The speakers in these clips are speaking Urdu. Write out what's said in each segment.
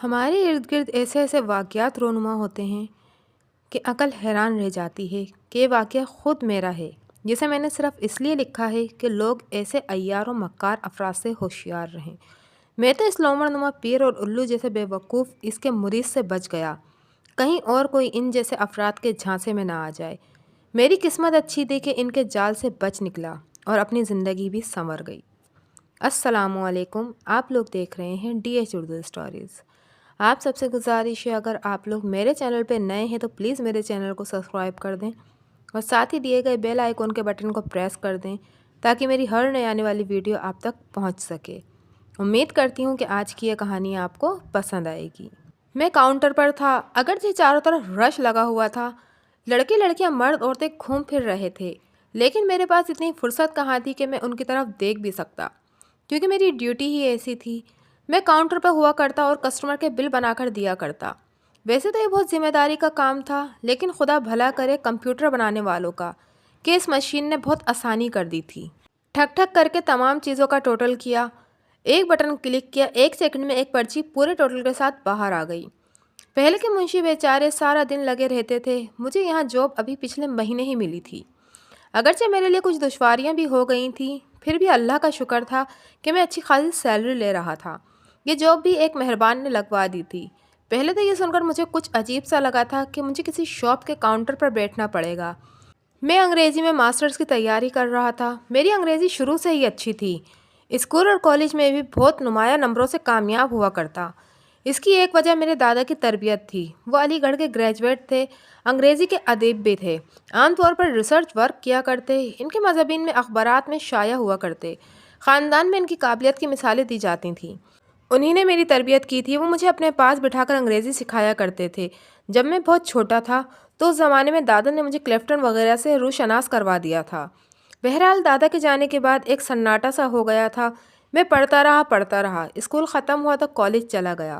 ہمارے ارد گرد ایسے ایسے واقعات رونما ہوتے ہیں کہ عقل حیران رہ جاتی ہے کہ یہ واقعہ خود میرا ہے، جسے میں نے صرف اس لیے لکھا ہے کہ لوگ ایسے عیار و مکار افراد سے ہوشیار رہیں۔ میں تو اس لومڑ نما پیر اور الو جیسے بے وقوف اس کے مرید سے بچ گیا، کہیں اور کوئی ان جیسے افراد کے جھانسے میں نہ آ جائے۔ میری قسمت اچھی تھی کہ ان کے جال سے بچ نکلا اور اپنی زندگی بھی سنور گئی۔ السلام علیکم، آپ لوگ دیکھ رہے ہیں DH اردو اسٹوریز۔ آپ سب سے گزارش ہے، اگر آپ لوگ میرے چینل پہ نئے ہیں تو پلیز میرے چینل کو سبسکرائب کر دیں اور ساتھ ہی دیے گئے بیل آئیکن کے بٹن کو پریس کر دیں تاکہ میری ہر نئے آنے والی ویڈیو آپ تک پہنچ سکے۔ امید کرتی ہوں کہ آج کی یہ کہانی آپ کو پسند آئے گی۔ میں کاؤنٹر پر تھا، اگرچہ چاروں طرف رش لگا ہوا تھا، لڑکے لڑکیاں مرد عورتیں گھوم پھر رہے تھے، لیکن میرے پاس اتنی فرصت کہاں تھی کہ میں ان کی طرف دیکھ بھی سکتا، کیونکہ میری ڈیوٹی ہی ایسی تھی۔ میں کاؤنٹر پر ہوا کرتا اور کسٹمر کے بل بنا کر دیا کرتا۔ ویسے تو یہ بہت ذمہ داری کا کام تھا، لیکن خدا بھلا کرے کمپیوٹر بنانے والوں کا کہ اس مشین نے بہت آسانی کر دی تھی۔ ٹھک ٹھک کر کے تمام چیزوں کا ٹوٹل کیا، ایک بٹن کلک کیا، 1 سیکنڈ میں ایک پرچی پورے ٹوٹل کے ساتھ باہر آ گئی۔ پہلے کے منشی بیچارے سارا دن لگے رہتے تھے، مجھے یہاں جاب ابھی پچھلے مہینے ہی ملی تھی۔ اگرچہ میرے لیے کچھ دشواریاں بھی ہو گئی تھیں، پھر بھی اللہ کا شکر تھا کہ میں اچھی خاصی سیلری لے رہا تھا۔ یہ جاب بھی ایک مہربان نے لگوا دی تھی۔ پہلے تو یہ سن کر مجھے کچھ عجیب سا لگا تھا کہ مجھے کسی شاپ کے کاؤنٹر پر بیٹھنا پڑے گا۔ میں انگریزی میں ماسٹرز کی تیاری کر رہا تھا۔ میری انگریزی شروع سے ہی اچھی تھی، اسکول اور کالج میں بھی بہت نمایاں نمبروں سے کامیاب ہوا کرتا۔ اس کی ایک وجہ میرے دادا کی تربیت تھی۔ وہ علی گڑھ کے گریجویٹ تھے، انگریزی کے ادیب بھی تھے، عام طور پر ریسرچ ورک کیا کرتے، ان کے مضامین میں اخبارات میں شائع ہوا کرتے، خاندان میں ان کی قابلیت کی مثالیں دی جاتی تھیں۔ انہی نے میری تربیت کی تھی۔ وہ مجھے اپنے پاس بٹھا کر انگریزی سکھایا کرتے تھے۔ جب میں بہت چھوٹا تھا تو اس زمانے میں دادا نے مجھے کلفٹن وغیرہ سے روشناس کروا دیا تھا۔ بہرحال دادا کے جانے کے بعد ایک سناٹا سا ہو گیا تھا۔ میں پڑھتا رہا، اسکول ختم ہوا تو کالج چلا گیا۔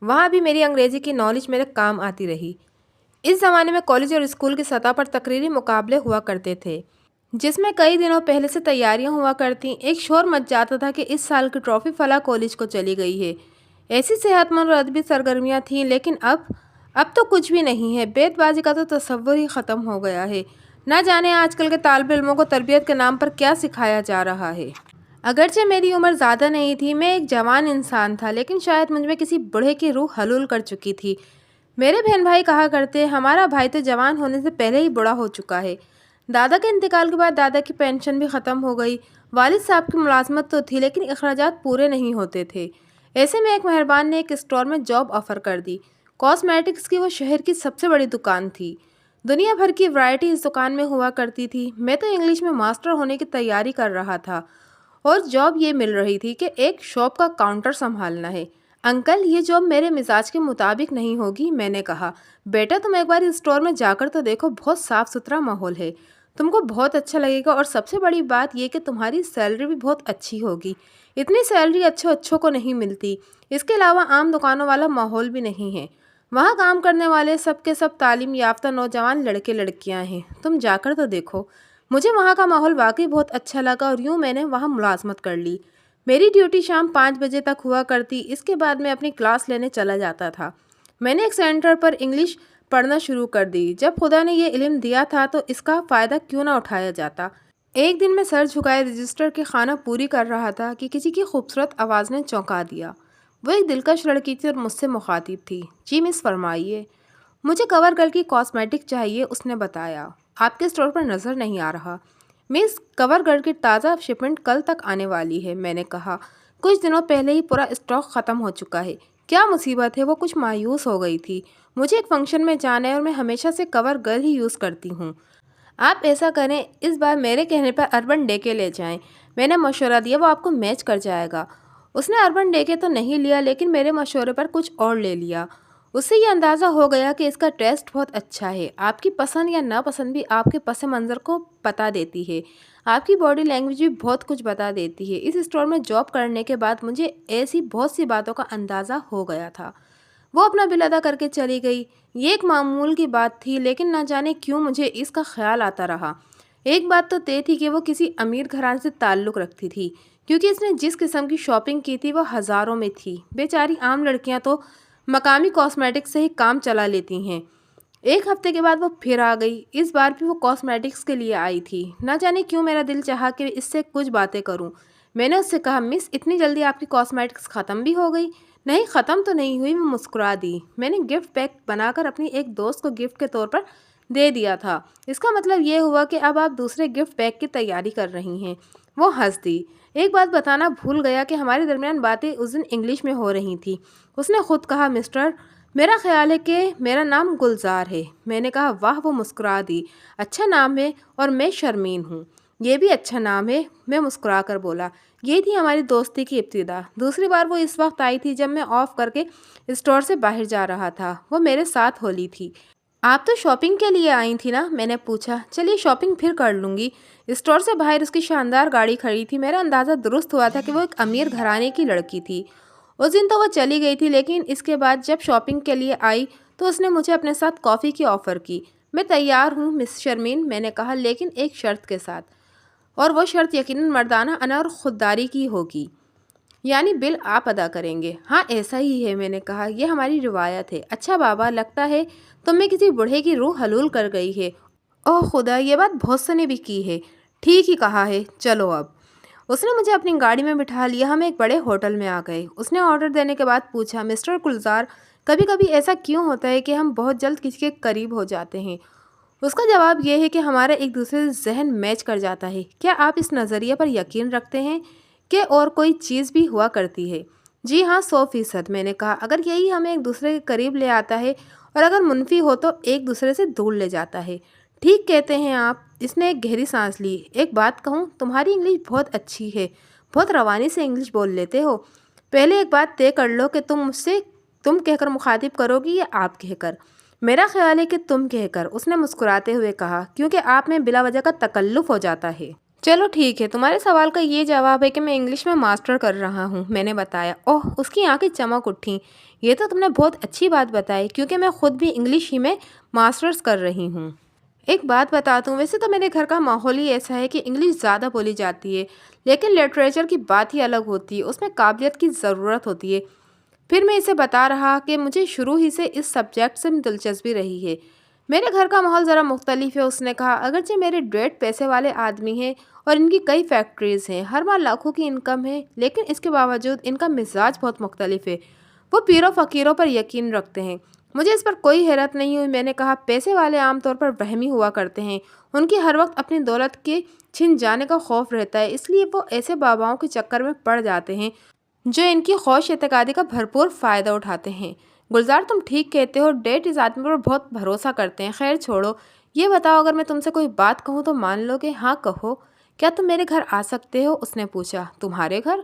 وہاں بھی میری انگریزی کی نالج میرے کام آتی رہی۔ اس زمانے میں کالج اور اسکول کی سطح پر تقریری مقابلے ہوا کرتے تھے، جس میں کئی دنوں پہلے سے تیاریاں ہوا کرتیں۔ ایک شور مچ جاتا تھا کہ اس سال کی ٹرافی فلاں کالج کو چلی گئی ہے۔ ایسی صحت مند اور ادبی سرگرمیاں تھیں، لیکن اب تو کچھ بھی نہیں ہے۔ بیت بازی کا تو تصور ہی ختم ہو گیا ہے۔ نہ جانے آج کل کے طالب علموں کو تربیت کے نام پر کیا سکھایا جا رہا ہے۔ اگرچہ میری عمر زیادہ نہیں تھی، میں ایک جوان انسان تھا، لیکن شاید مجھ میں کسی بڑھے کی روح حلول کر چکی تھی۔ میرے بہن بھائی کہا کرتے، ہمارا بھائی تو جوان ہونے سے پہلے ہی بڑا ہو چکا ہے۔ دادا کے انتقال کے بعد دادا کی پینشن بھی ختم ہو گئی۔ والد صاحب کی ملازمت تو تھی، لیکن اخراجات پورے نہیں ہوتے تھے۔ ایسے میں ایک مہربان نے ایک اسٹور میں جاب آفر کر دی۔ کاسمیٹکس کی وہ شہر کی سب سے بڑی دکان تھی۔ دنیا بھر کی ورائٹی اس دکان میں ہوا کرتی تھی۔ میں تو انگلش میں ماسٹر ہونے کی تیاری کر رہا تھا اور جاب یہ مل رہی تھی کہ ایک شاپ کا کاؤنٹر سنبھالنا ہے۔ انکل، یہ جاب میرے مزاج کے مطابق نہیں ہوگی، میں نے کہا۔ بیٹا، تم ایک بار اس اسٹور میں جا کر تو دیکھو، بہت صاف ستھرا ماحول ہے، تم کو بہت اچھا لگے گا، اور سب سے بڑی بات یہ کہ تمہاری سیلری بھی بہت اچھی ہوگی۔ اتنی سیلری اچھوں کو نہیں ملتی۔ اس کے علاوہ عام دکانوں والا ماحول بھی نہیں ہے۔ وہاں کام کرنے والے سب کے سب تعلیم یافتہ نوجوان لڑکے لڑکیاں ہیں، تم جا کر تو دیکھو۔ مجھے وہاں کا ماحول واقعی بہت اچھا لگا اور یوں میں نے وہاں ملازمت کر لی۔ میری ڈیوٹی شام 5 بجے تک ہوا کرتی، اس کے بعد میں اپنی کلاس لینے چلا جاتا تھا۔ میں نے ایک سینٹر پر انگلش پڑھنا شروع کر دی۔ جب خدا نے یہ علم دیا تھا تو اس کا فائدہ کیوں نہ اٹھایا جاتا۔ ایک دن میں سر جھکائے رجسٹر کی خانہ پوری کر رہا تھا کہ کسی کی خوبصورت آواز نے چونکا دیا۔ وہ ایک دلکش لڑکی تھی اور مجھ سے مخاطب تھی۔ جی مس، فرمائیے۔ مجھے کور گرل کی کاسمیٹک چاہیے، اس نے بتایا۔ آپ کے اسٹور پر نظر نہیں آ رہا۔ مس، کور گرل کی تازہ شپمنٹ کل تک آنے والی ہے، میں نے کہا۔ کچھ دنوں پہلے ہی پورا اسٹاک ختم ہو چکا ہے۔ کیا مصیبت ہے؟ وہ کچھ مایوس ہو گئی تھی۔ مجھے ایک فنکشن میں جانا ہے اور میں ہمیشہ سے کور گرل ہی یوز کرتی ہوں۔ آپ ایسا کریں، اس بار میرے کہنے پر اربن ڈیکے لے جائیں۔ میں نے مشورہ دیا، وہ آپ کو میچ کر جائے گا۔ اس نے اربن ڈیکے تو نہیں لیا، لیکن میرے مشورے پر کچھ اور لے لیا۔ اس سے یہ اندازہ ہو گیا کہ اس کا ٹیسٹ بہت اچھا ہے۔ آپ کی پسند یا ناپسند بھی آپ کے پس منظر کو بتا دیتی ہے۔ آپ کی باڈی لینگویج بھی بہت کچھ بتا دیتی ہے۔ اس اسٹور میں جاب کرنے کے بعد مجھے ایسی بہت سی باتوں کا اندازہ ہو گیا تھا۔ وہ اپنا بل ادا کر کے چلی گئی۔ یہ ایک معمول کی بات تھی، لیکن نہ جانے کیوں مجھے اس کا خیال آتا رہا۔ ایک بات تو طے تھی کہ وہ کسی امیر گھرانے سے تعلق رکھتی تھی، کیونکہ اس نے جس قسم کی شاپنگ کی تھی وہ ہزاروں میں تھی۔ بیچاری عام لڑکیاں تو مقامی کاسمیٹکس سے ہی کام چلا لیتی ہیں۔ ایک ہفتے کے بعد وہ پھر آ گئی۔ اس بار بھی وہ کاسمیٹکس کے لیے آئی تھی۔ نہ جانے کیوں میرا دل چاہا کہ اس سے کچھ باتیں کروں۔ میں نے اس سے کہا، مس اتنی جلدی آپ کی کاسمیٹکس ختم بھی ہو گئی؟ نہیں ختم تو نہیں ہوئی، وہ مسکرا دی۔ میں نے گفٹ پیک بنا کر اپنی ایک دوست کو گفٹ کے طور پر دے دیا تھا۔ اس کا مطلب یہ ہوا کہ اب آپ دوسرے گفٹ پیک کی تیاری کر رہی ہیں۔ وہ ہنس دی۔ ایک بات بتانا بھول گیا کہ ہمارے درمیان باتیں اس دن انگلش میں ہو رہی تھی۔ اس نے خود کہا، مسٹر، میرا خیال ہے کہ میرا نام گلزار ہے۔ میں نے کہا، واہ! وہ مسکرا دی۔ اچھا نام ہے، اور میں شرمین ہوں۔ یہ بھی اچھا نام ہے، میں مسکرا کر بولا۔ یہ تھی ہماری دوستی کی ابتدا۔ دوسری بار وہ اس وقت آئی تھی جب میں آف کر کے اسٹور سے باہر جا رہا تھا۔ وہ میرے ساتھ ہولی تھی۔ آپ تو شاپنگ کے لیے آئی تھی نا؟ میں نے پوچھا۔ چلیے شاپنگ پھر کر لوں گی۔ اسٹور سے باہر اس کی شاندار گاڑی کھڑی تھی۔ میرا اندازہ درست ہوا تھا کہ وہ ایک امیر گھرانے کی لڑکی تھی۔ اس دن تو وہ چلی گئی تھی، لیکن اس کے بعد جب شاپنگ کے لیے آئی تو اس نے مجھے اپنے ساتھ کافی کی آفر کی۔ میں تیار ہوں مس شرمین، میں نے کہا، لیکن ایک شرط کے ساتھ، اور وہ شرط یقیناً مردانہ انا اور خودداری کی ہوگی۔ یعنی بل آپ ادا کریں گے؟ ہاں ایسا ہی ہے، میں نے کہا، یہ ہماری روایت ہے۔ اچھا بابا، لگتا ہے تم میں کسی بوڑھے کی روح حلول کر گئی ہے۔ اوہ خدا، یہ بات بہت سے نے بھی کی ہے۔ ٹھیک ہی کہا ہے، چلو اب۔ اس نے مجھے اپنی گاڑی میں بٹھا لیا۔ ہم ایک بڑے ہوٹل میں آ گئے۔ اس نے آرڈر دینے کے بعد پوچھا، مسٹر گلزار، کبھی کبھی ایسا کیوں ہوتا ہے کہ ہم بہت جلد کسی کے قریب ہو جاتے ہیں؟ اس کا جواب یہ ہے کہ ہمارا ایک دوسرے سے ذہن میچ کر جاتا ہے۔ کیا آپ اس نظریے پر یقین رکھتے ہیں کہ اور کوئی چیز بھی ہوا کرتی ہے؟ جی ہاں، 100%، میں نے کہا۔ اگر یہی ہمیں ایک دوسرے کے قریب لے آتا ہے اور اگر منفی ہو تو ایک دوسرے سے دور لے جاتا ہے۔ ٹھیک کہتے ہیں آپ۔ اس نے ایک گہری سانس لی۔ ایک بات کہوں، تمہاری انگلش بہت اچھی ہے، بہت روانی سے انگلش بول لیتے ہو۔ پہلے ایک بات طے کر لو کہ تم مجھ سے تم کہہ کر مخاطب کرو گی یا آپ کہہ کر؟ میرا خیال ہے کہ تم کہہ کر، اس نے مسکراتے ہوئے کہا، کیونکہ آپ میں بلا وجہ کا تکلف ہو جاتا ہے۔ چلو ٹھیک ہے، تمہارے سوال کا یہ جواب ہے کہ میں انگلش میں ماسٹر کر رہا ہوں، میں نے بتایا۔ اوہ، اس کی آنکھیں چمک اٹھیں۔ یہ تو تم نے بہت اچھی بات بتائی، کیونکہ میں خود بھی انگلش ہی میں ماسٹرز کر رہی ہوں۔ ایک بات بتا دوں، ویسے تو میرے گھر کا ماحول ہی ایسا ہے کہ انگلش زیادہ بولی جاتی ہے، لیکن لٹریچر کی بات ہی الگ ہوتی ہے، اس میں قابلیت کی ضرورت ہوتی ہے۔ پھر میں اسے بتا رہا کہ مجھے شروع ہی سے اس سبجیکٹ سے دلچسپی رہی ہے۔ میرے گھر کا ماحول ذرا مختلف ہے، اس نے کہا۔ اگرچہ میرے ڈیڈ پیسے والے آدمی ہیں اور ان کی کئی فیکٹریز ہیں، ہر ماہ لاکھوں کی انکم ہے، لیکن اس کے باوجود ان کا مزاج بہت مختلف ہے۔ وہ پیروں فقیروں پر یقین رکھتے ہیں۔ مجھے اس پر کوئی حیرت نہیں ہوئی۔ میں نے کہا، پیسے والے عام طور پر وہمی ہوا کرتے ہیں، ان کی ہر وقت اپنی دولت کے چھن جانے کا خوف رہتا ہے، اس لیے وہ ایسے باباؤں کے چکر میں پڑ جاتے ہیں جو ان کی خوش اعتقادی کا بھرپور فائدہ اٹھاتے ہیں۔ گلزار، تم ٹھیک کہتے ہو، ڈیڈ اس آدمی پر بہت بھروسہ کرتے ہیں۔ خیر چھوڑو، یہ بتاؤ، اگر میں تم سے کوئی بات کہوں تو مان لو گے؟ ہاں کہو۔ کیا تم میرے گھر آ سکتے ہو؟ اس نے پوچھا۔ تمہارے گھر؟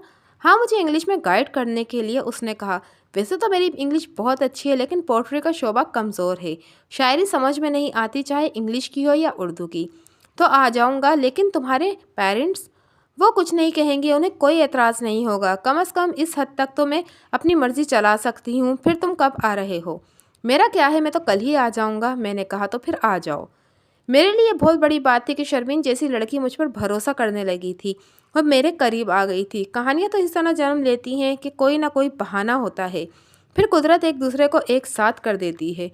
ہاں، مجھے انگلش میں گائیڈ کرنے کے لیے، اس نے کہا۔ ویسے تو میری انگلش بہت اچھی ہے، لیکن پوئٹری کا شعبہ کمزور ہے، شاعری سمجھ میں نہیں آتی، چاہے انگلش کی ہو یا اردو کی۔ تو آ جاؤں گا، لیکن تمہارے پیرنٹس؟ وہ کچھ نہیں کہیں گے، انہیں کوئی اعتراض نہیں ہوگا، کم از کم اس حد تک تو میں اپنی مرضی چلا سکتی ہوں۔ پھر تم کب آ رہے ہو؟ میرا کیا ہے، میں تو کل ہی آ جاؤں گا، میں نے کہا۔ تو پھر آ جاؤ۔ میرے لیے بہت بڑی بات تھی کہ شرمین جیسی لڑکی مجھ پر بھروسہ کرنے لگی تھی اور میرے قریب آ گئی تھی۔ کہانیاں تو اس طرح جنم لیتی ہیں کہ کوئی نہ کوئی بہانہ ہوتا ہے، پھر قدرت ایک دوسرے کو ایک ساتھ کر دیتی ہے۔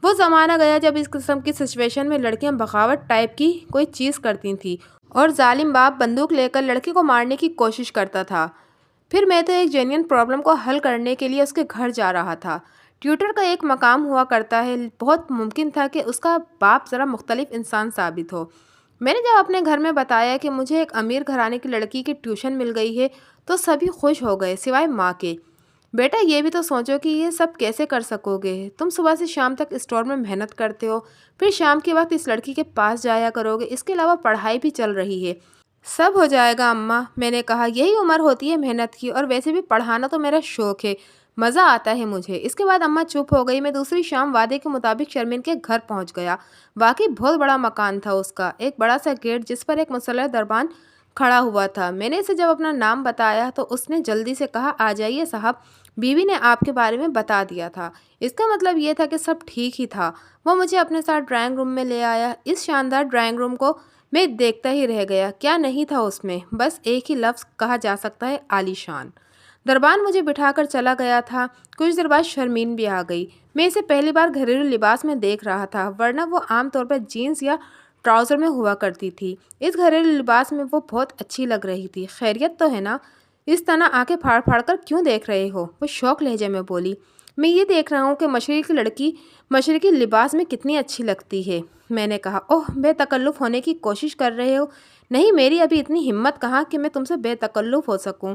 وہ زمانہ گیا جب اس قسم کی سچویشن میں لڑکیاں بغاوت ٹائپ کی کوئی چیز کرتی تھیں اور ظالم باپ بندوق لے کر لڑکی کو مارنے کی کوشش کرتا تھا۔ پھر میں تو ایک جینین پرابلم کو حل کرنے کے لیے اس کے گھر جا رہا تھا۔ ٹیوٹر کا ایک مقام ہوا کرتا ہے، بہت ممکن تھا کہ اس کا باپ ذرا مختلف انسان ثابت ہو۔ میں نے جب اپنے گھر میں بتایا کہ مجھے ایک امیر گھرانے کی لڑکی کی ٹیوشن مل گئی ہے تو سبھی خوش ہو گئے سوائے ماں کے۔ بیٹا، یہ بھی تو سوچو کہ یہ سب کیسے کر سکو گے؟ تم صبح سے شام تک اسٹور میں محنت کرتے ہو، پھر شام کے وقت اس لڑکی کے پاس جایا کرو گے، اس کے علاوہ پڑھائی بھی چل رہی ہے۔ سب ہو جائے گا اماں، میں نے کہا۔ یہی عمر ہوتی ہے محنت کی، اور ویسے بھی پڑھانا تو میرا شوق ہے، مزہ آتا ہے مجھے۔ اس کے بعد اماں چپ ہو گئی۔ میں دوسری شام وعدے کے مطابق شرمین کے گھر پہنچ گیا۔ واقعی بہت بڑا مکان تھا اس کا، ایک بڑا سا گیٹ جس پر ایک مسلح دربان کھڑا ہوا تھا۔ میں نے اسے جب اپنا نام بتایا تو اس نے جلدی سے کہا، آ جائیے صاحب، بیوی نے آپ کے بارے میں بتا دیا تھا۔ اس کا مطلب یہ تھا کہ سب ٹھیک ہی تھا۔ وہ مجھے اپنے ساتھ ڈرائنگ روم میں لے آیا۔ اس شاندار ڈرائنگ روم کو میں دیکھتا ہی رہ گیا۔ کیا نہیں تھا اس میں؟ بس ایک ہی لفظ کہا جا سکتا ہے، عالی شان۔ دربان مجھے بٹھا کر چلا گیا تھا۔ کچھ دیر بعد شرمین بھی آ گئی۔ میں اسے پہلی بار گھریلو لباس میں دیکھ رہا تھا، ورنہ وہ عام طور پر جینس یا ٹراؤزر میں ہوا کرتی تھی۔ اس گھریلو لباس میں وہ بہت اچھی لگ رہی تھی۔ خیریت تو ہے نا؟ اس طرح آنکھیں پھاڑ پھاڑ کر کیوں دیکھ رہے ہو؟ وہ شوق لہجے میں بولی۔ میں یہ دیکھ رہا ہوں کہ مشرقی لڑکی مشرقی لباس میں کتنی اچھی لگتی ہے۔ میں نے کہا، اوہ، بے تکلف ہونے کی کوشش کر رہے ہو؟ نہیں، میری ابھی اتنی ہمت کہاں کہ میں تم سے بے تکلف ہو سکوں۔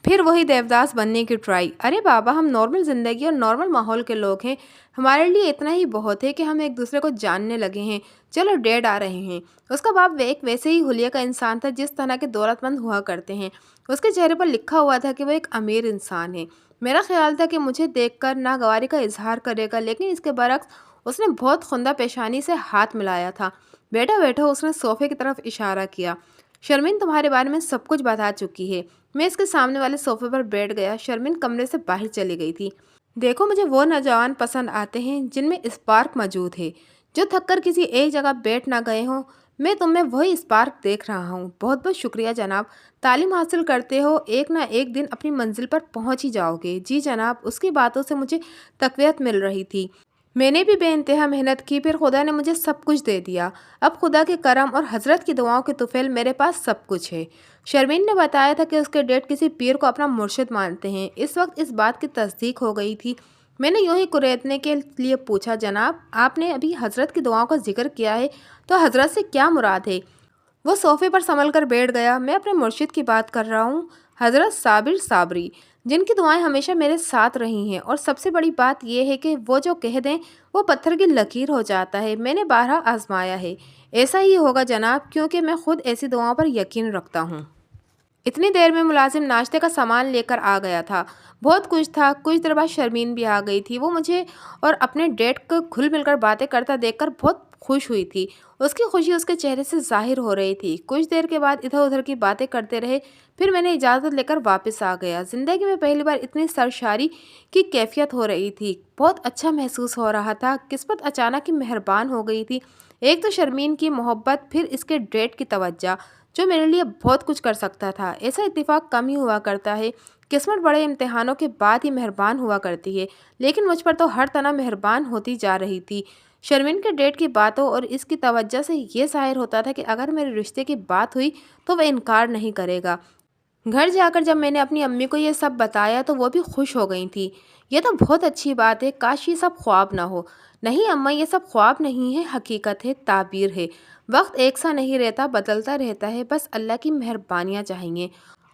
پھر وہی دیوداس بننے کی ٹرائی۔ ارے بابا، ہم نارمل زندگی اور نارمل ماحول کے لوگ ہیں، ہمارے لیے اتنا ہی بہت ہے کہ ہم ایک دوسرے کو جاننے لگے ہیں۔ چلو، ڈیڈ آ رہے ہیں۔ اس کا باپ ایک ویسے ہی حلیے کا انسان تھا جس طرح کے دولت مند ہوا کرتے ہیں۔ اس کے چہرے پر لکھا ہوا تھا کہ وہ ایک امیر انسان ہے۔ میرا خیال تھا کہ مجھے دیکھ کر ناگواری کا اظہار کرے گا، لیکن اس کے برعکس اس نے بہت خندہ پیشانی سے ہاتھ ملایا تھا۔ بیٹا بیٹھو، اس نے صوفے کی طرف اشارہ کیا۔ شرمین تمہارے بارے میں سب کچھ بتا چکی ہے۔ میں اس کے سامنے والے صوفے پر بیٹھ گیا۔ شرمین کمرے سے باہر چلی گئی تھی۔ دیکھو، مجھے وہ نوجوان پسند آتے ہیں جن میں اسپارک موجود ہے، جو تھک کر کسی ایک جگہ بیٹھ نہ گئے ہوں۔ میں تم میں وہی اسپارک دیکھ رہا ہوں۔ بہت بہت شکریہ جناب۔ تعلیم حاصل کرتے ہو، ایک نہ ایک دن اپنی منزل پر پہنچ ہی جاؤ گے۔ جی جناب۔ اس کی باتوں سے مجھے تقویت مل رہی تھی۔ میں نے بھی بے انتہا محنت کی، پھر خدا نے مجھے سب کچھ دے دیا۔ اب خدا کے کرم اور حضرت کی دعاؤں کے طفیل میرے پاس سب کچھ ہے۔ شرمین نے بتایا تھا کہ اس کے ڈیڈ کسی پیر کو اپنا مرشد مانتے ہیں۔ اس وقت اس بات کی تصدیق ہو گئی تھی۔ میں نے یوں ہی کریدنے کے لیے پوچھا، جناب، آپ نے ابھی حضرت کی دعاؤں کا ذکر کیا ہے، تو حضرت سے کیا مراد ہے؟ وہ صوفے پر سنبھل کر بیٹھ گیا۔ میں اپنے مرشد کی بات کر رہا ہوں، حضرت صابر صابری، جن کی دعائیں ہمیشہ میرے ساتھ رہی ہیں، اور سب سے بڑی بات یہ ہے کہ وہ جو کہہ دیں وہ پتھر کی لکیر ہو جاتا ہے۔ میں نے بارہا آزمایا ہے، ایسا ہی ہوگا جناب، کیونکہ میں خود ایسی دعاؤں پر یقین رکھتا ہوں۔ اتنی دیر میں ملازم ناشتے کا سامان لے کر آ گیا تھا۔ بہت کچھ تھا۔ کچھ دیر بعد شرمین بھی آ گئی تھی۔ وہ مجھے اور اپنے ڈیڈ کو گھل مل کر باتیں کرتا دیکھ کر بہت خوش ہوئی تھی۔ اس کی خوشی اس کے چہرے سے ظاہر ہو رہی تھی۔ کچھ دیر کے بعد ادھر ادھر کی باتیں کرتے رہے، پھر میں نے اجازت لے کر واپس آ گیا۔ زندگی میں پہلی بار اتنی سرشاری کی کیفیت ہو رہی تھی۔ بہت اچھا محسوس ہو رہا تھا۔ قسمت اچانک ہی مہربان ہو گئی تھی۔ ایک تو شرمین کی محبت، پھر اس کے ڈیڈ کی توجہ، جو میرے لیے بہت کچھ کر سکتا تھا۔ ایسا اتفاق کم ہی ہوا کرتا ہے۔ قسمت بڑے امتحانوں کے بعد ہی مہربان ہوا کرتی ہے، لیکن مجھ پر تو ہر طرح مہربان ہوتی جا رہی تھی۔ شرمین کے ڈیڈ کی باتوں اور اس کی توجہ سے یہ ظاہر ہوتا تھا کہ اگر میرے رشتے کی بات ہوئی تو وہ انکار نہیں کرے گا۔ گھر جا کر جب میں نے اپنی امی کو یہ سب بتایا تو وہ بھی خوش ہو گئی تھی۔ یہ تو بہت اچھی بات ہے، کاش یہ سب خواب نہ ہو۔ نہیں اماں، یہ سب خواب نہیں ہے، حقیقت ہے، تعبیر ہے۔ وقت ایک سا نہیں رہتا، بدلتا رہتا ہے، بس اللہ کی مہربانیاں چاہیے،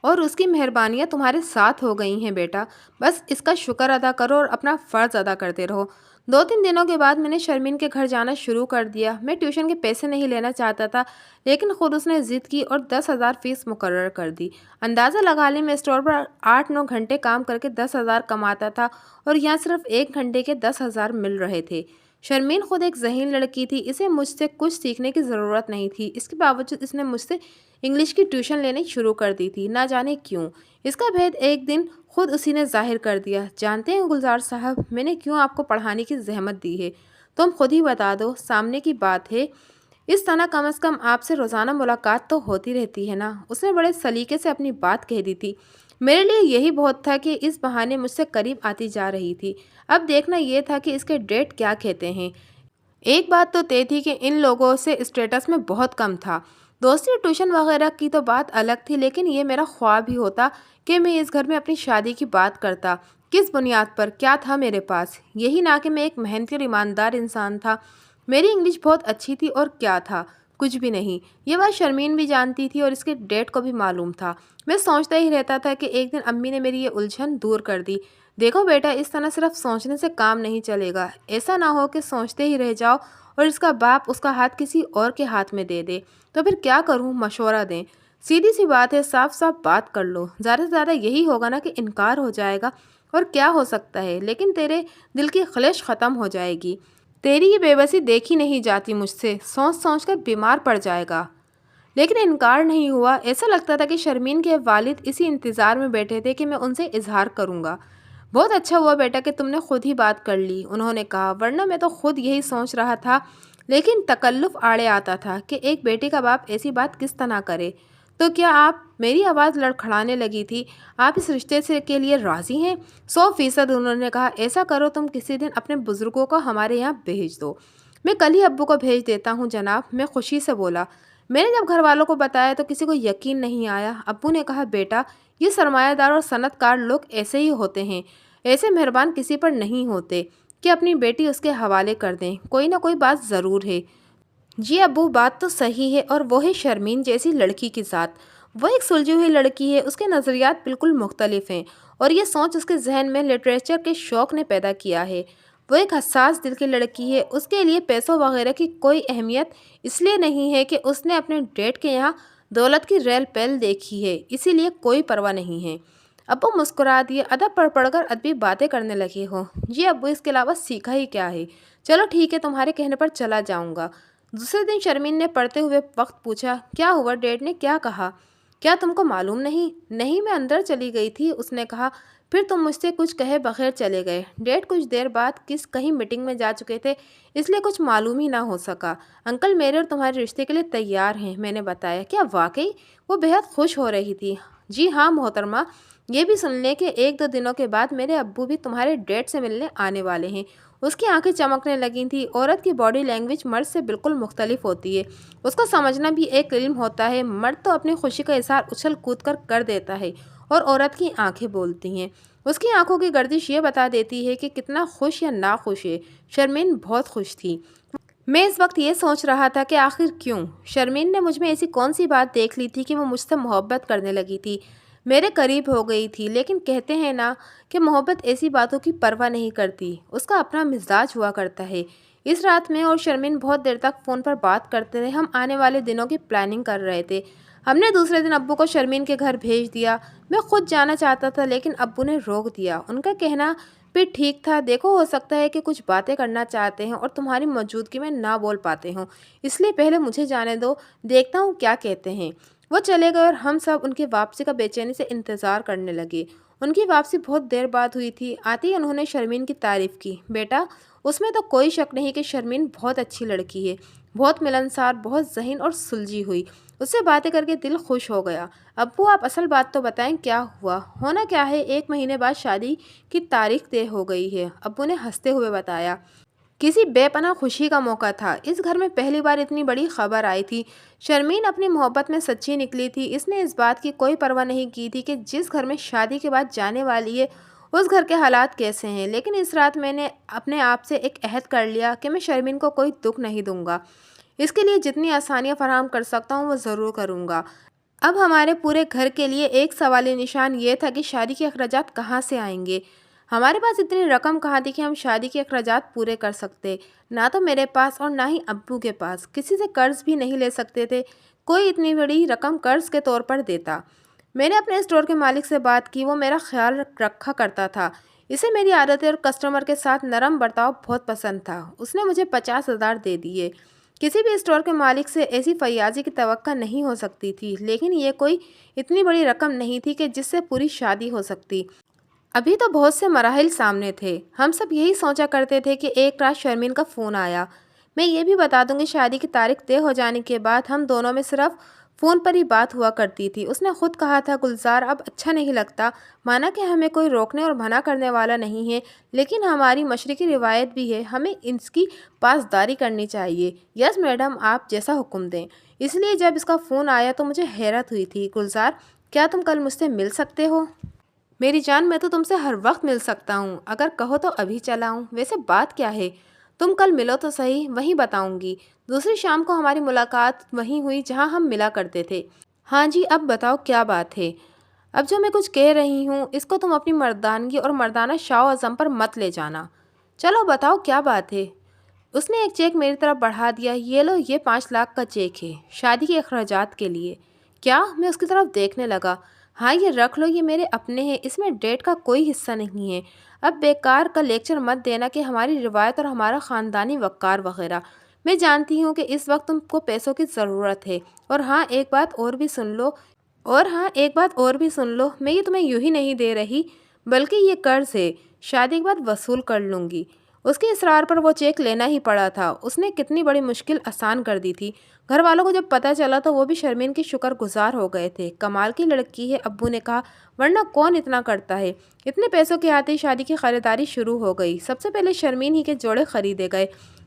اور اس کی مہربانیاں تمہارے ساتھ ہو گئی ہیں بیٹا۔ بس اس کا شکر ادا کرو اور اپنا فرض ادا کرتے رہو۔ 2-3 دنوں کے بعد میں نے شرمین کے گھر جانا شروع کر دیا۔ میں ٹیوشن کے پیسے نہیں لینا چاہتا تھا، لیکن خود اس نے ضد کی اور 10,000 فیس مقرر کر دی۔ اندازہ لگا لیں، میں اسٹور پر 8-9 گھنٹے کام کر کے 10,000 کماتا تھا، اور یہاں صرف 1 گھنٹے کے 10,000 مل رہے تھے۔ شرمین خود ایک ذہین لڑکی تھی، اسے مجھ سے کچھ سیکھنے کی ضرورت نہیں تھی۔ اس کے باوجود اس نے مجھ سے انگلش کی ٹیوشن لینی شروع کر دی تھی، نہ جانے کیوں۔ اس کا بھید ایک دن خود اسی نے ظاہر کر دیا۔ جانتے ہیں گلزار صاحب، میں نے کیوں آپ کو پڑھانے کی زحمت دی ہے؟ تم خود ہی بتا دو، سامنے کی بات ہے۔ اس طرح کم از کم آپ سے روزانہ ملاقات تو ہوتی رہتی ہے نا۔ اس نے بڑے سلیقے سے اپنی بات کہہ دی تھی۔ میرے لیے یہی بہت تھا کہ اس بہانے مجھ سے قریب آتی جا رہی تھی۔ اب دیکھنا یہ تھا کہ اس کے ڈیڈ کیا کہتے ہیں۔ ایک بات تو طے تھی کہ ان لوگوں سے اسٹیٹس میں بہت کم تھا۔ دوستی اور ٹیوشن وغیرہ کی تو بات الگ تھی، لیکن یہ میرا خواب ہی ہوتا کہ میں اس گھر میں اپنی شادی کی بات کرتا۔ کس بنیاد پر؟ کیا تھا میرے پاس؟ یہی نہ کہ میں ایک محنتی اور ایماندار انسان تھا۔ میری انگلش بہت اچھی تھی، اور کیا تھا؟ کچھ بھی نہیں۔ یہ بات شرمین بھی جانتی تھی اور اس کے ڈیڈ کو بھی معلوم تھا۔ میں سوچتا ہی رہتا تھا کہ ایک دن امی نے میری یہ الجھن دور کر دی۔ دیکھو بیٹا، اس طرح صرف سوچنے سے کام نہیں چلے گا۔ ایسا نہ ہو کہ سوچتے ہی رہ جاؤ اور اس کا باپ اس کا ہاتھ کسی اور کے ہاتھ میں دے دے، تو پھر کیا کروں؟ مشورہ دیں۔ سیدھی سی بات ہے، صاف صاف بات کر لو۔ زیادہ سے زیادہ یہی ہوگا نا کہ انکار ہو جائے گا، اور کیا ہو سکتا ہے، لیکن تیرے دل کی خلش ختم ہو جائے گی۔ تیری یہ بے بسی دیکھی نہیں جاتی مجھ سے، سوچ سوچ کر بیمار پڑ جائے گا۔ لیکن انکار نہیں ہوا۔ ایسا لگتا تھا کہ شرمین کے والد اسی انتظار میں بیٹھے تھے کہ میں ان سے اظہار کروں گا۔ بہت اچھا ہوا بیٹا کہ تم نے خود ہی بات کر لی، انہوں نے کہا، ورنہ میں تو خود یہی سوچ رہا تھا، لیکن تکلف آڑے آتا تھا کہ ایک بیٹی کا باپ ایسی بات کس طرح کرے۔ تو کیا آپ؟ میری آواز لڑکھڑانے لگی تھی۔ آپ اس رشتے سے کے لیے راضی ہیں؟ 100% انہوں نے کہا۔ ایسا کرو تم کسی دن اپنے بزرگوں کو ہمارے یہاں بھیج دو۔ میں کل ہی ابو کو بھیج دیتا ہوں جناب، میں خوشی سے بولا۔ میں نے جب گھر والوں کو بتایا تو کسی کو یقین نہیں آیا۔ ابو نے کہا بیٹا، یہ سرمایہ دار اور صنعت کار لوگ ایسے ہی ہوتے ہیں، ایسے مہربان کسی پر نہیں ہوتے کہ اپنی بیٹی اس کے حوالے کر دیں، کوئی نہ کوئی بات ضرور ہے۔ جی ابو، بات تو صحیح ہے، اور وہ ہے شرمین جیسی لڑکی کے ساتھ۔ وہ ایک سلجھی ہوئی لڑکی ہے، اس کے نظریات بالکل مختلف ہیں، اور یہ سوچ اس کے ذہن میں لٹریچر کے شوق نے پیدا کیا ہے۔ وہ ایک حساس دل کی لڑکی ہے، اس کے لیے پیسوں وغیرہ کی کوئی اہمیت اس لیے نہیں ہے کہ اس نے اپنے ڈیڈ کے یہاں دولت کی ریل پیل دیکھی ہے، اسی لیے کوئی پرواہ نہیں ہے۔ ابو مسکرا دیے۔ ادب پڑھ پڑھ کر ادبی باتیں کرنے لگے ہو؟ جی ابو، اس کے علاوہ سیکھا ہی کیا ہے؟ چلو ٹھیک ہے، تمہارے کہنے پر چلا جاؤں گا۔ دوسرے دن شرمین نے پڑھتے ہوئے وقت پوچھا، کیا ہوا؟ ڈیڈ نے کیا کہا؟ کیا تم کو معلوم نہیں؟ نہیں، میں اندر چلی گئی تھی، اس نے کہا۔ پھر تم مجھ سے کچھ کہے بغیر چلے گئے؟ ڈیڈ کچھ دیر بعد کہیں میٹنگ میں جا چکے تھے، اس لیے کچھ معلوم ہی نہ ہو سکا۔ انکل میرے اور تمہارے رشتے کے لیے تیار ہیں، میں نے بتایا۔ کیا واقعی؟ وہ بہت خوش ہو رہی تھی۔ جی ہاں محترمہ، یہ بھی سن لیں کہ 1-2 دنوں کے بعد میرے ابو بھی تمہارے ڈیڈ سے ملنے آنے والے ہیں۔ اس کی آنکھیں چمکنے لگی تھیں۔ عورت کی باڈی لینگویج مرد سے بالکل مختلف ہوتی ہے، اس کو سمجھنا بھی ایک علم ہوتا ہے۔ مرد تو اپنی خوشی کا اظہار اچھل کود کر دیتا ہے، اور عورت کی آنکھیں بولتی ہیں۔ اس کی آنکھوں کی گردش یہ بتا دیتی ہے کہ کتنا خوش یا ناخوش ہے۔ شرمین بہت خوش تھی۔ میں اس وقت یہ سوچ رہا تھا کہ آخر کیوں شرمین نے مجھ میں ایسی کون سی بات دیکھ لی تھی کہ وہ مجھ سے محبت کرنے لگی تھی، میرے قریب ہو گئی تھی۔ لیکن کہتے ہیں نا کہ محبت ایسی باتوں کی پرواہ نہیں کرتی، اس کا اپنا مزاج ہوا کرتا ہے۔ اس رات میں اور شرمین بہت دیر تک فون پر بات کرتے رہے۔ ہم آنے والے دنوں کی پلاننگ کر رہے تھے۔ ہم نے دوسرے دن ابو کو شرمین کے گھر بھیج دیا۔ میں خود جانا چاہتا تھا لیکن ابو نے روک دیا۔ ان کا کہنا بھی ٹھیک تھا۔ دیکھو، ہو سکتا ہے کہ کچھ باتیں کرنا چاہتے ہیں اور تمہاری موجودگی میں نہ بول پاتے ہوں، اس لیے پہلے مجھے جانے دو، دیکھتا ہوں کیا کہتے ہیں۔ وہ چلے گئے اور ہم سب ان کی واپسی کا بے چینی سے انتظار کرنے لگے۔ ان کی واپسی بہت دیر بعد ہوئی تھی۔ آتے ہی انہوں نے شرمین کی تعریف کی۔ بیٹا، اس میں تو کوئی شک نہیں کہ شرمین بہت اچھی لڑکی ہے، بہت ملنسار، بہت ذہین اور سلجھی ہوئی۔ اس سے باتیں کر کے دل خوش ہو گیا۔ ابو، آپ اصل بات تو بتائیں، کیا ہوا؟ ہونا کیا ہے، 1 مہینے بعد شادی کی تاریخ طے ہو گئی ہے، ابو نے ہنستے ہوئے بتایا۔ کسی بے پناہ خوشی کا موقع تھا۔ اس گھر میں پہلی بار اتنی بڑی خبر آئی تھی۔ شرمین اپنی محبت میں سچی نکلی تھی۔ اس نے اس بات کی کوئی پرواہ نہیں کی تھی کہ جس گھر میں شادی کے بعد جانے والی ہے اس گھر کے حالات کیسے ہیں۔ لیکن اس رات میں نے اپنے آپ سے ایک عہد کر لیا کہ میں شرمین کو کوئی دکھ نہیں دوں گا۔ اس کے لیے جتنی آسانیاں فراہم کر سکتا ہوں وہ ضرور کروں گا۔ اب ہمارے پورے گھر کے لیے ایک سوالی نشان یہ تھا کہ شادی کے اخراجات کہاں سے آئیں گے۔ ہمارے پاس اتنی رقم کہاں تھی کہ ہم شادی کے اخراجات پورے کر سکتے؟ نہ تو میرے پاس اور نہ ہی ابو کے پاس، کسی سے قرض بھی نہیں لے سکتے تھے۔ کوئی اتنی بڑی رقم قرض کے طور پر دیتا؟ میں نے اپنے اسٹور کے مالک سے بات کی، وہ میرا خیال رکھا کرتا تھا۔ اسے میری عادتیں اور کسٹمر کے ساتھ نرم برتاؤ بہت پسند تھا۔ اس نے مجھے 50,000 دے دیے۔ کسی بھی اسٹور کے مالک سے ایسی فیاضی کی توقع نہیں ہو سکتی تھی، لیکن یہ کوئی اتنی بڑی رقم نہیں تھی کہ جس سے پوری شادی ہو سکتی۔ ابھی تو بہت سے مراحل سامنے تھے۔ ہم سب یہی سوچا کرتے تھے کہ ایک رات شرمین کا فون آیا۔ میں یہ بھی بتا دوں کہ شادی کی تاریخ طے ہو جانے کے بعد ہم دونوں میں صرف فون پر ہی بات ہوا کرتی تھی۔ اس نے خود کہا تھا، گلزار اب اچھا نہیں لگتا، مانا کہ ہمیں کوئی روکنے اور منع کرنے والا نہیں ہے، لیکن ہماری مشرقی روایت بھی ہے، ہمیں اس کی پاسداری کرنی چاہیے۔ یس میڈم، آپ جیسا حکم دیں۔ اس لیے جب اس کا فون آیا تو مجھے حیرت ہوئی تھی۔ گلزار، کیا تم کل مجھ سے مل سکتے ہو؟ میری جان، میں تو تم سے ہر وقت مل سکتا ہوں، اگر کہو تو ابھی چلا آؤں۔ ویسے بات کیا ہے؟ تم کل ملو تو صحیح، وہیں بتاؤں گی۔ دوسری شام کو ہماری ملاقات وہیں ہوئی جہاں ہم ملا کرتے تھے۔ ہاں جی، اب بتاؤ کیا بات ہے؟ اب جو میں کچھ کہہ رہی ہوں اس کو تم اپنی مردانگی اور مردانہ شاو عزم پر مت لے جانا۔ چلو بتاؤ کیا بات ہے؟ اس نے ایک چیک میری طرف بڑھا دیا۔ یہ لو، یہ 5 لاکھ کا چیک ہے، شادی کے اخراجات کے لیے۔ کیا؟ میں اس کی طرف دیکھنے لگا۔ ہاں، یہ رکھ لو، یہ میرے اپنے ہیں، اس میں ڈیٹ کا کوئی حصہ نہیں ہے۔ اب بیکار کا لیکچر مت دینا کہ ہماری روایت اور ہمارا خاندانی وقار وغیرہ۔ میں جانتی ہوں کہ اس وقت تم کو پیسوں کی ضرورت ہے، اور ہاں ایک بات اور بھی سن لو، میں یہ تمہیں یوں ہی نہیں دے رہی، بلکہ یہ قرض ہے، شادی کے بعد وصول کر لوں گی۔ اس کے اصرار پر وہ چیک لینا ہی پڑا تھا۔ اس نے کتنی بڑی مشکل آسان کر دی تھی۔ گھر والوں کو جب پتہ چلا تو وہ بھی شرمین کی شکر گزار ہو گئے تھے۔ کمال کی لڑکی ہے، ابو نے کہا، ورنہ کون اتنا کرتا ہے۔ اتنے پیسوں کے آتے ہی شادی کی خریداری شروع ہو گئی۔ سب سے پہلے شرمین ہی کے جوڑے خریدے گئے۔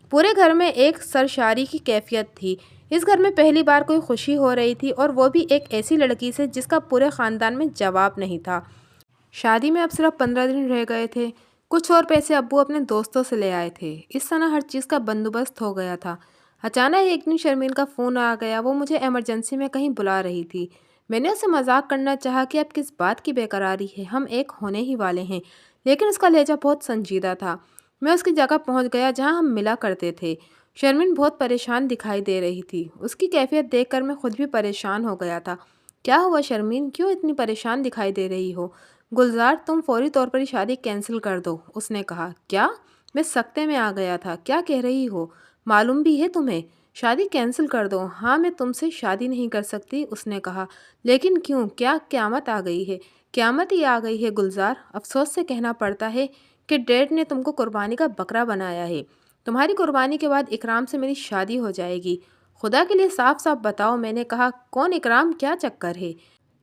پورے گھر میں ایک سرشاری کی کیفیت تھی۔ اس گھر میں پہلی بار کوئی خوشی ہو رہی تھی، اور وہ بھی ایک ایسی لڑکی سے جس کا پورے خاندان میں جواب نہیں تھا۔ شادی میں اب صرف 15 دن رہ گئے تھے۔ کچھ اور پیسے ابو اپنے دوستوں سے لے آئے تھے۔ اس طرح ہر چیز کا بندوبست ہو گیا تھا۔ اچانک ایک دن شرمین کا فون آ گیا۔ وہ مجھے ایمرجنسی میں کہیں بلا رہی تھی۔ میں نے اسے مذاق کرنا چاہا کہ اب کس بات کی بے قراری ہے، ہم ایک ہونے ہی والے ہیں، لیکن اس کا لہجہ بہت سنجیدہ تھا۔ میں اس کی جگہ پہنچ گیا جہاں ہم ملا کرتے تھے۔ شرمین بہت پریشان دکھائی دے رہی تھی۔ اس کی کیفیت دیکھ کر میں خود بھی پریشان ہو گیا تھا۔ کیا ہوا شرمین، کیوں اتنی پریشان دکھائی دے رہی ہو؟ گلزار، تم فوری طور پر شادی کینسل کر دو، اس نے کہا۔ کیا؟ میں سکتے میں آ گیا تھا۔ کیا کہہ رہی ہو؟ معلوم بھی ہے تمہیں؟ شادی کینسل کر دو؟ ہاں، میں تم سے شادی نہیں کر سکتی، اس نے کہا۔ لیکن کیوں؟ کیا قیامت آ گئی ہے؟ قیامت ہی آ گئی ہے گلزار۔ افسوس سے کہنا پڑتا ہے کہ ڈیڈ نے تم کو قربانی کا بکرا بنایا ہے۔ تمہاری قربانی کے بعد اکرام سے میری شادی ہو جائے گی۔ خدا کے لیے صاف صاف بتاؤ، میں نے کہا۔ کون اکرام؟ کیا چکر ہے؟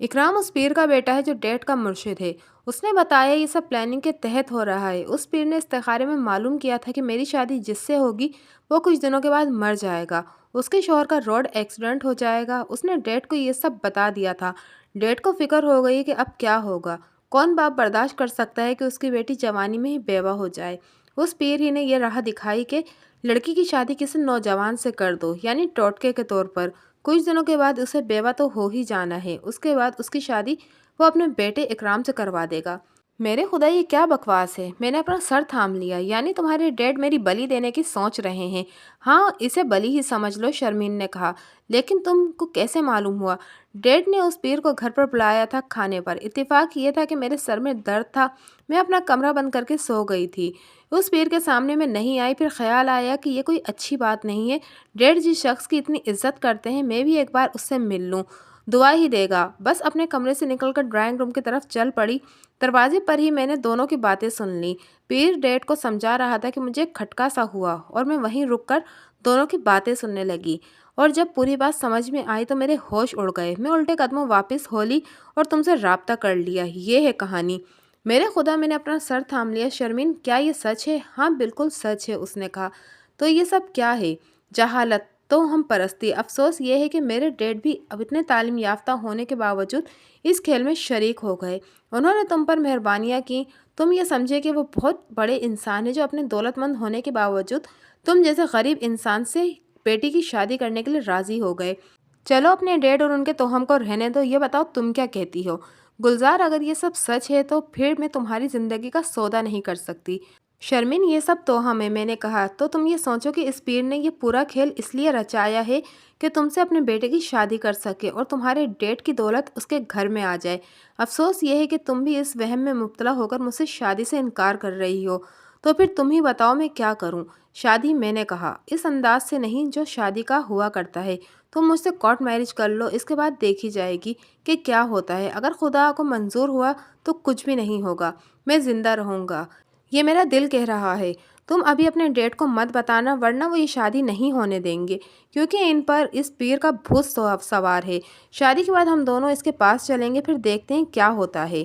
اکرام اس پیر کا بیٹا ہے جو ڈیڈ کا مرشد ہے۔ اس نے بتایا یہ سب پلاننگ کے تحت ہو رہا ہے۔ اس پیر نے استخارے میں معلوم کیا تھا کہ میری شادی جس سے ہوگی وہ کچھ دنوں کے بعد مر جائے گا۔ اس کے شوہر کا روڈ ایکسیڈنٹ ہو جائے گا۔ اس نے ڈیڈ کو یہ سب بتا دیا تھا۔ ڈیڈ کو فکر ہو گئی کہ اب کیا ہوگا۔ کون باپ برداشت کر سکتا ہے کہ اس کی بیٹی جوانی میں ہی بیوہ ہو جائے؟ اس پیر ہی نے یہ راہ دکھائی کہ لڑکی کی شادی کسی نوجوان سے کر دو، یعنی ٹوٹکے کے طور پر۔ کچھ دنوں کے بعد اسے بیوہ تو ہو ہی جانا ہے۔ اس کے بعد اس کی شادی وہ اپنے بیٹے اکرام سے کروا دے گا۔ میرے خدا، یہ کیا بکواس ہے؟ میں نے اپنا سر تھام لیا۔ یعنی تمہارے ڈیڈ میری بلی دینے کی سوچ رہے ہیں؟ ہاں، اسے بلی ہی سمجھ لو، شرمین نے کہا۔ لیکن تم کو کیسے معلوم ہوا؟ ڈیڈ نے اس پیر کو گھر پر بلایا تھا کھانے پر۔ اتفاق یہ تھا کہ میرے سر میں درد تھا، میں اپنا کمرہ بند کر کے سو گئی تھی۔ اس پیر کے سامنے میں نہیں آئی۔ پھر خیال آیا کہ یہ کوئی اچھی بات نہیں ہے۔ ڈیڈ جس شخص کی اتنی عزت کرتے ہیں، میں بھی ایک بار اس سے مل لوں، دعا ہی دے گا۔ بس اپنے کمرے سے نکل کر ڈرائنگ روم کی طرف چل پڑی۔ دروازے پر ہی میں نے دونوں کی باتیں سن لیں۔ پیر ڈیڈ کو سمجھا رہا تھا کہ مجھے کھٹکا سا ہوا، اور میں وہیں رک کر دونوں کی باتیں سننے لگی۔ اور جب پوری بات سمجھ میں آئی تو میرے ہوش اڑ گئے۔ میں الٹے قدموں واپس ہو لی اور تم سے رابطہ کر لیا۔ یہ ہے کہانی۔ میرے خدا، میں نے اپنا سر تھام لیا۔ شرمین، کیا یہ سچ ہے؟ ہاں، بالکل سچ ہے، اس نے کہا۔ تو یہ سب کیا ہے؟ جہالت، تو ہم پرستی۔ افسوس یہ ہے کہ میرے ڈیڈ بھی اب اتنے تعلیم یافتہ ہونے کے باوجود اس کھیل میں شریک ہو گئے۔ انہوں نے تم پر مہربانیاں کی۔ تم یہ سمجھے کہ وہ بہت بڑے انسان ہیں جو اپنے دولت مند ہونے کے باوجود تم جیسے غریب انسان سے بیٹی کی شادی کرنے کے لیے راضی ہو گئے۔ چلو اپنے ڈیڈ اور ان کے توہم کو رہنے دو۔ یہ بتاؤ تم کیا کہتی ہو؟ گلزار، اگر یہ سب سچ ہے تو پھر میں تمہاری زندگی کا سودا نہیں کر سکتی۔ شرمین، یہ سب توہم ہے، میں نے کہا۔ تو تم یہ سوچو کہ اس پیر نے یہ پورا کھیل اس لیے رچایا ہے کہ تم سے اپنے بیٹے کی شادی کر سکے اور تمہارے ڈیڈ کی دولت اس کے گھر میں آ جائے۔ افسوس یہ ہے کہ تم بھی اس وہم میں مبتلا ہو کر مجھ سے شادی سے انکار کر رہی ہو۔ تو پھر تم ہی بتاؤ میں کیا کروں؟ شادی، میں نے کہا، اس انداز سے نہیں جو شادی کا ہوا کرتا ہے۔ تم مجھ سے کورٹ میرج کر لو، اس کے بعد دیکھی جائے گی کہ کیا ہوتا ہے۔ اگر خدا کو منظور ہوا تو کچھ بھی نہیں ہوگا، میں زندہ رہوں گا، یہ میرا دل کہہ رہا ہے۔ تم ابھی اپنے ڈیڈ کو مت بتانا، ورنہ وہ یہ شادی نہیں ہونے دیں گے، کیونکہ ان پر اس پیر کا بھوت سوار ہے۔ شادی کے بعد ہم دونوں اس کے پاس چلیں گے، پھر دیکھتے ہیں کیا ہوتا ہے۔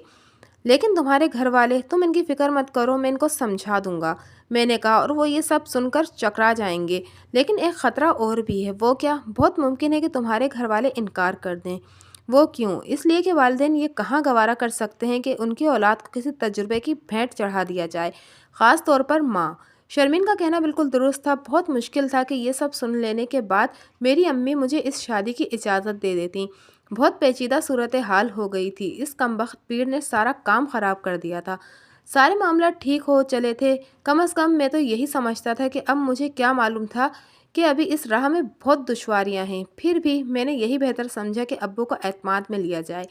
لیکن تمہارے گھر والے، تم ان کی فکر مت کرو، میں ان کو سمجھا دوں گا، میں نے کہا، اور وہ یہ سب سن کر چکرا جائیں گے۔ لیکن ایک خطرہ اور بھی ہے۔ وہ کیا؟ بہت ممکن ہے کہ تمہارے گھر والے انکار کر دیں۔ وہ کیوں؟ اس لیے کہ والدین یہ کہاں گوارا کر سکتے ہیں کہ ان کی اولاد کو کسی تجربے کی بھینٹ چڑھا دیا جائے، خاص طور پر ماں۔ شرمین کا کہنا بالکل درست تھا۔ بہت مشکل تھا کہ یہ سب سن لینے کے بعد میری امی مجھے اس شادی کی اجازت دے دیتیں۔ بہت پیچیدہ صورتحال ہو گئی تھی۔ اس کمبخت پیر نے سارا کام خراب کر دیا تھا۔ سارے معاملات ٹھیک ہو چلے تھے، کم از کم میں تو یہی سمجھتا تھا کہ اب مجھے کیا معلوم تھا کہ ابھی اس راہ میں بہت دشواریاں ہیں۔ پھر بھی میں نے یہی بہتر سمجھا کہ ابو کو اعتماد میں لیا جائے۔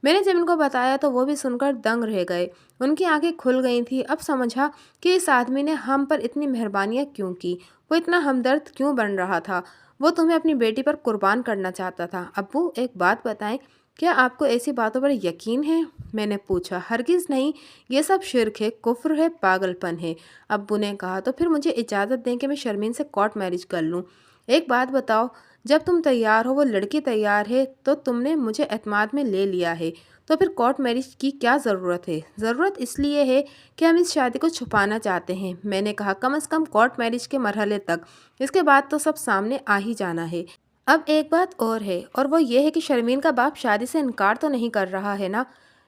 میں نے جب ان کو بتایا تو وہ بھی سن کر دنگ رہ گئے۔ ان کی آنکھیں کھل گئی تھیں۔ اب سمجھا کہ اس آدمی نے ہم پر اتنی مہربانیاں کیوں کی، وہ اتنا ہمدرد کیوں بن رہا تھا۔ وہ تمہیں اپنی بیٹی پر قربان کرنا چاہتا تھا۔ ابو، ایک بات بتائیں، کیا آپ کو ایسی باتوں پر یقین ہے؟ میں نے پوچھا۔ ہرگز نہیں، یہ سب شرک ہے، کفر ہے، پاگل پن ہے۔ ابو نے کہا، تو پھر مجھے اجازت دیں کہ میں شرمین سے کورٹ میرج کر لوں۔ ایک بات بتاؤ، جب تم تیار ہو، وہ لڑکی تیار ہے، تو تم نے مجھے اعتماد میں لے لیا ہے، تو پھر کورٹ میرج کی کیا ضرورت ہے؟ ضرورت اس لیے ہے کہ ہم اس شادی کو چھپانا چاہتے ہیں، میں نے کہا، کم از کم کورٹ میرج کے مرحلے تک۔ اس کے بعد تو سب سامنے آ ہی جانا ہے۔ اب ایک بات اور ہے، اور وہ یہ ہے کہ شرمین کا باپ شادی سے انکار تو نہیں کر رہا ہے نا؟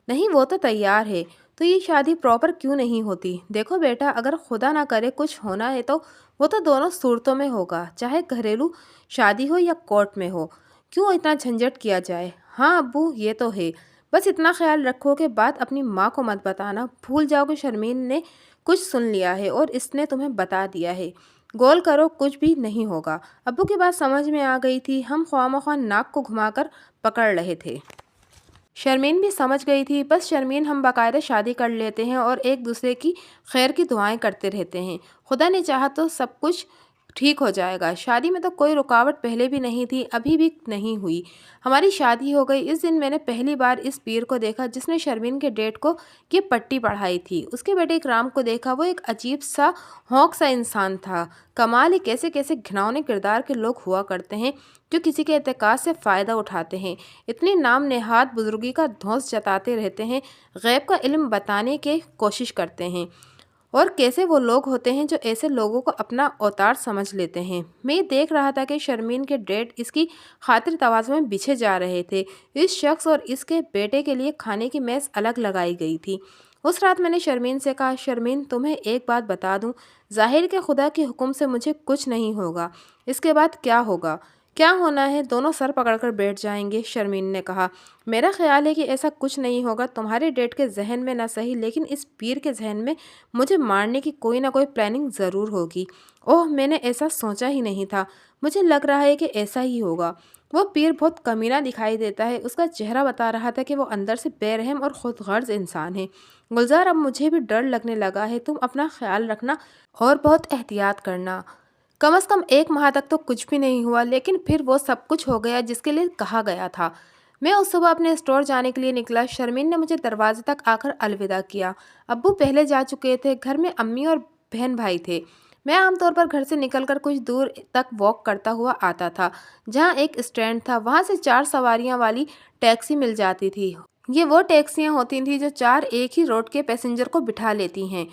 نہیں، وہ تو تیار ہے۔ تو یہ شادی پراپر کیوں نہیں ہوتی؟ دیکھو بیٹا، اگر خدا نہ کرے کچھ ہونا ہے تو وہ تو دونوں صورتوں میں ہوگا، چاہے گھریلو شادی ہو یا کورٹ میں ہو۔ کیوں اتنا جھنجٹ کیا جائے؟ ہاں ابو، یہ تو ہے۔ بس اتنا خیال رکھو کہ بات اپنی ماں کو مت بتانا، بھول جاؤ کہ شرمین نے کچھ سن لیا ہے اور اس نے تمہیں بتا دیا ہے۔ گول کرو، کچھ بھی نہیں ہوگا۔ ابو کی بات سمجھ میں آ گئی تھی، ہم خواہ مخواہ ناک کو گھما کر پکڑ رہے تھے۔ شرمین بھی سمجھ گئی تھی۔ بس شرمین، ہم باقاعدہ شادی کر لیتے ہیں اور ایک دوسرے کی خیر کی دعائیں کرتے رہتے ہیں، خدا نے چاہا تو سب کچھ ٹھیک ہو جائے گا۔ شادی میں تو کوئی رکاوٹ پہلے بھی نہیں تھی، ابھی بھی نہیں ہوئی۔ ہماری شادی ہو گئی۔ اس دن میں نے پہلی بار اس پیر کو دیکھا جس نے شرمین کے ڈیڈ کو یہ پٹی پڑھائی تھی۔ اس کے بیٹے اکرام کو دیکھا، وہ ایک عجیب سا ہونک سا انسان تھا۔ کمال ہی کیسے کیسے گھناؤنے کردار کے لوگ ہوا کرتے ہیں جو کسی کے اعتقاد سے فائدہ اٹھاتے ہیں، اتنی نام نہاد بزرگی کا دھوس جتاتے رہتے ہیں، غیب کا علم بتانے کی کوشش کرتے ہیں۔ اور کیسے وہ لوگ ہوتے ہیں جو ایسے لوگوں کو اپنا اوتار سمجھ لیتے ہیں۔ میں یہ دیکھ رہا تھا کہ شرمین کے ڈیڈ اس کی خاطر تواضع میں بچھے جا رہے تھے۔ اس شخص اور اس کے بیٹے کے لیے کھانے کی میز الگ لگائی گئی تھی۔ اس رات میں نے شرمین سے کہا، شرمین، تمہیں ایک بات بتا دوں، ظاہر کے خدا کے حکم سے مجھے کچھ نہیں ہوگا۔ اس کے بعد کیا ہوگا؟ کیا ہونا ہے؟ دونوں سر پکڑ کر بیٹھ جائیں گے۔ شرمین نے کہا، میرا خیال ہے کہ ایسا کچھ نہیں ہوگا۔ تمہارے ڈیڈ کے ذہن میں نہ صحیح، لیکن اس پیر کے ذہن میں مجھے مارنے کی کوئی نہ کوئی پلاننگ ضرور ہوگی۔ اوہ، میں نے ایسا سوچا ہی نہیں تھا۔ مجھے لگ رہا ہے کہ ایسا ہی ہوگا۔ وہ پیر بہت کمینہ دکھائی دیتا ہے۔ اس کا چہرہ بتا رہا تھا کہ وہ اندر سے بے رحم اور خود غرض انسان ہے۔ گلزار، اب مجھے بھی ڈر لگنے لگا ہے۔ تم اپنا خیال رکھنا اور بہت احتیاط کرنا۔ کم از کم 1 ماہ تک تو کچھ بھی نہیں ہوا، لیکن پھر وہ سب کچھ ہو گیا جس کے لیے کہا گیا تھا۔ میں اس صبح اپنے اسٹور جانے کے لیے نکلا۔ شرمین نے مجھے دروازے تک آ کر الوداع کیا۔ ابو پہلے جا چکے تھے۔ گھر میں امی اور بہن بھائی تھے۔ میں عام طور پر گھر سے نکل کر کچھ دور تک واک کرتا ہوا آتا تھا، جہاں ایک اسٹینڈ تھا۔ وہاں سے 4 سواریاں والی ٹیکسی مل جاتی تھی۔ یہ وہ ٹیکسیاں ہوتی تھیں جو 4 ایک ہی روٹ کے پیسنجر کو بٹھا لیتی ہیں۔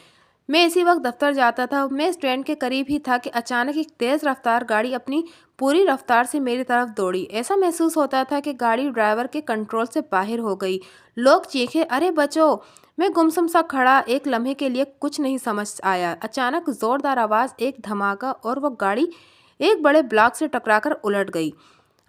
میں اسی وقت دفتر جاتا تھا۔ میں اسٹینڈ کے قریب ہی تھا کہ اچانک ایک تیز رفتار گاڑی اپنی پوری رفتار سے میری طرف دوڑی۔ ایسا محسوس ہوتا تھا کہ گاڑی ڈرائیور کے کنٹرول سے باہر ہو گئی۔ لوگ چیخے، ارے بچو! میں گمسم سا کھڑا، ایک لمحے کے لیے کچھ نہیں سمجھ آیا۔ اچانک زوردار آواز، ایک دھماکہ، اور وہ گاڑی ایک بڑے بلاک سے ٹکرا کر الٹ گئی۔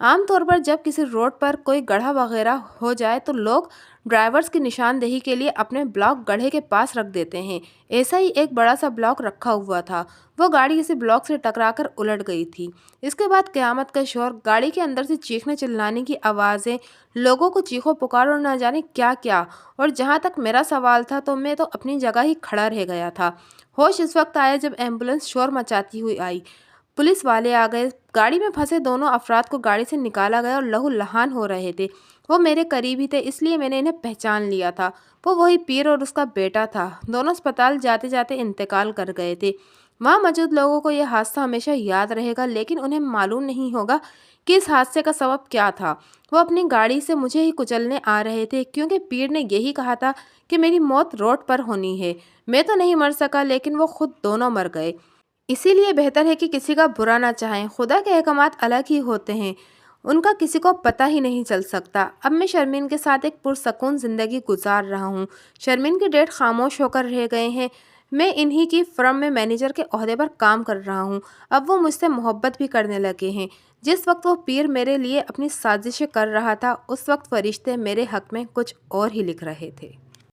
عام طور پر جب کسی روڈ پر کوئی گڑھا وغیرہ ہو جائے تو لوگ ڈرائیورز کی نشاندہی کے لیے اپنے بلاک گڑھے کے پاس رکھ دیتے ہیں۔ ایسا ہی ایک بڑا سا بلاک رکھا ہوا تھا۔ وہ گاڑی اسی بلاک سے ٹکرا کر الٹ گئی تھی۔ اس کے بعد قیامت کا شور، گاڑی کے اندر سے چیخنے چلانے کی آوازیں، لوگوں کو چیخو پکار اور نہ جانے کیا کیا۔ اور جہاں تک میرا سوال تھا تو میں تو اپنی جگہ ہی کھڑا رہ گیا تھا۔ ہوش اس وقت آیا جب ایمبولینس شور مچاتی ہوئی آئی۔ پولیس والے آ گئے۔ گاڑی میں پھنسے دونوں افراد کو گاڑی سے نکالا گیا اور لہو لہان ہو رہے تھے۔ وہ میرے قریب ہی تھے، اس لیے میں نے انہیں پہچان لیا تھا۔ وہ وہی پیر اور اس کا بیٹا تھا۔ دونوں اسپتال جاتے جاتے انتقال کر گئے تھے۔ وہاں موجود لوگوں کو یہ حادثہ ہمیشہ یاد رہے گا، لیکن انہیں معلوم نہیں ہوگا کہ اس حادثے کا سبب کیا تھا۔ وہ اپنی گاڑی سے مجھے ہی کچلنے آ رہے تھے، کیونکہ پیر نے یہی کہا تھا کہ میری موت روڈ پر ہونی ہے۔ میں تو نہیں مر سکا، لیکن وہ خود دونوں مر گئے۔ اسی لیے بہتر ہے کہ کسی کا برا نہ چاہیں۔ خدا کے احکامات الگ ہی ہوتے ہیں، ان کا کسی کو پتہ ہی نہیں چل سکتا۔ اب میں شرمین کے ساتھ ایک پرسکون زندگی گزار رہا ہوں۔ شرمین کے ڈیڈ خاموش ہو کر رہ گئے ہیں۔ میں انہی کی فرم میں مینیجر کے عہدے پر کام کر رہا ہوں۔ اب وہ مجھ سے محبت بھی کرنے لگے ہیں۔ جس وقت وہ پیر میرے لیے اپنی سازشیں کر رہا تھا، اس وقت فرشتے میرے حق میں کچھ اور ہی لکھ رہے تھے۔